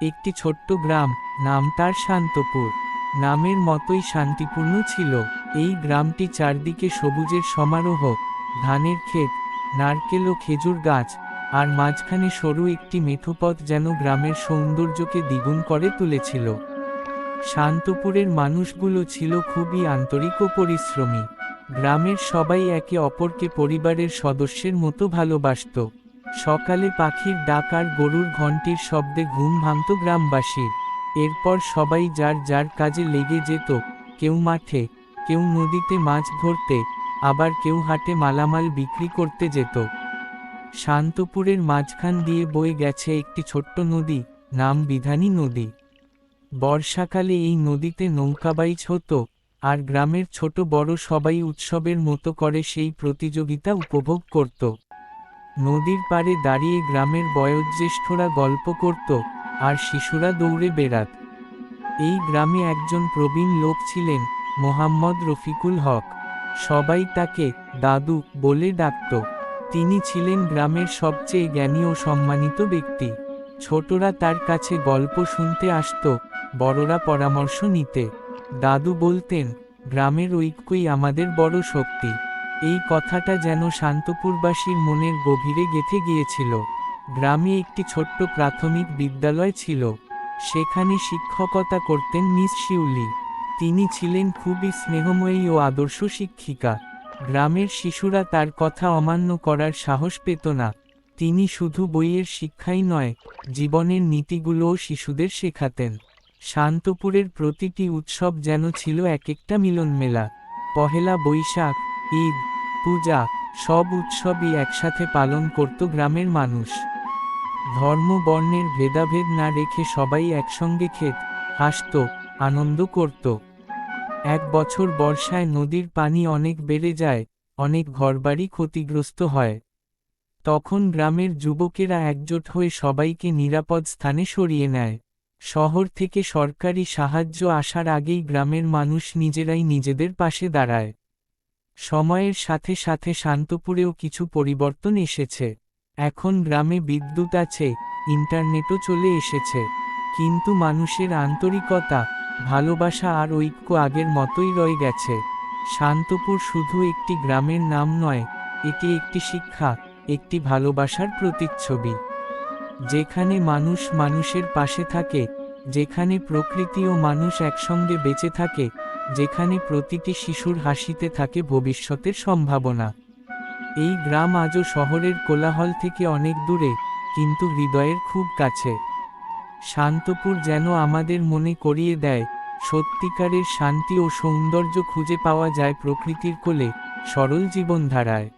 একটি ছোট্ট গ্রাম, নাম তার শান্তপুর। নামের মতোই শান্তিপূর্ণ ছিল। এই গ্রামটি চারদিকে সবুজের সমারোহ, ধানের ক্ষেত, নারকেল ও খেজুর গাছ, আর মাঝখানে সরু একটি মেঠোপথ যেন গ্রামের সৌন্দর্যকে দ্বিগুণ করে তুলেছিল। শান্তপুরের মানুষগুলো ছিল খুবই আন্তরিক ও পরিশ্রমী। গ্রামের সবাই একে অপরকে পরিবারের সদস্যের মতো ভালোবাসত। সকালে পাখির ডাক আর গরুর ঘণ্টির শব্দে ঘুম ভাঙত গ্রামবাসীর। এরপর সবাই যার যার কাজে লেগে যেত, কেউ মাঠে, কেউ নদীতে মাছ ধরতে, আবার কেউ হাটে মালামাল বিক্রি করতে যেত। শান্তপুরের মাঝখান দিয়ে বয়ে গেছে একটি ছোট্ট নদী, নাম বিধানী নদী। বর্ষাকালে এই নদীতে নৌকাবাইচ হতো, আর গ্রামের ছোট বড় সবাই উৎসবের মতো করে সেই প্রতিযোগিতা উপভোগ করত। নদীর পাড়ে দাঁড়িয়ে গ্রামের বয়োজ্যেষ্ঠরা গল্প করত, আর শিশুরা দৌড়ে বেড়াত। এই গ্রামে একজন প্রবীণ লোক ছিলেন, মোহাম্মদ রফিকুল হক। সবাই তাকে দাদু বলে ডাকত। তিনি ছিলেন গ্রামের সবচেয়ে জ্ঞানী ও সম্মানিত ব্যক্তি। ছোটরা তার কাছে গল্প শুনতে আসত, বড়রা পরামর্শ নিতে। দাদু বলতেন, গ্রামের ঐক্যই আমাদের বড় শক্তি। এই কথাটা যেন শান্তপুরবাসীর মনের গভীরে গেঁথে গিয়েছিল। গ্রামে একটি ছোট্ট প্রাথমিক বিদ্যালয় ছিল। সেখানে শিক্ষকতা করতেন মিস শিউলি। তিনি ছিলেন খুবই স্নেহময়ী ও আদর্শ শিক্ষিকা। গ্রামের শিশুরা তার কথা অমান্য করার সাহস পেত না। তিনি শুধু বইয়ের শিক্ষাই নয়, জীবনের নীতিগুলোও শিশুদের শেখাতেন। শান্তপুরের প্রতিটি উৎসব যেন ছিল এক একটা মিলনমেলা। পহেলা বৈশাখ, ঈদ, পূজা, সব উৎসবই একসাথে পালন করত গ্রামের মানুষ। ধর্ম বর্ণের ভেদাভেদ না রেখে সবাই একসঙ্গে খেত, হাসত, আনন্দ করত। এক বছর বর্ষায় নদীর পানি অনেক বেড়ে যায়, অনেক ঘরবাড়ি ক্ষতিগ্রস্ত হয়। তখন গ্রামের যুবকেরা একজোট হয়ে সবাইকে নিরাপদ স্থানে সরিয়ে নেয়। শহর থেকে সরকারি সাহায্য আসার আগেই গ্রামের মানুষ নিজেরাই নিজেদের পাশে দাঁড়ায়। সময়ের সাথে সাথে শান্তপুরেও কিছু পরিবর্তন এসেছে। এখন গ্রামে বিদ্যুৎ আছে, ইন্টারনেটও চলে এসেছে। কিন্তু মানুষের আন্তরিকতা, ভালোবাসা আর ঐক্য আগের মতোই রয়ে গেছে। শান্তপুর শুধু একটি গ্রামের নাম নয়, এটি একটি শিক্ষা, একটি ভালোবাসার প্রতিচ্ছবি। যেখানে মানুষ মানুষের পাশে থাকে, যেখানে প্রকৃতি ও মানুষ একসঙ্গে বেঁচে থাকে, যেখানে প্রতিটি শিশুর হাসিতে থাকে ভবিষ্যতের সম্ভাবনা। এই গ্রাম আজও শহরের কোলাহল থেকে অনেক দূরে, কিন্তু হৃদয়ের খুব কাছে। শান্তপুর যেন আমাদের মনে করিয়ে দেয়, সত্যিকারের শান্তি ও সৌন্দর্য খুঁজে পাওয়া যায় প্রকৃতির কোলে, সরল জীবনধারায়।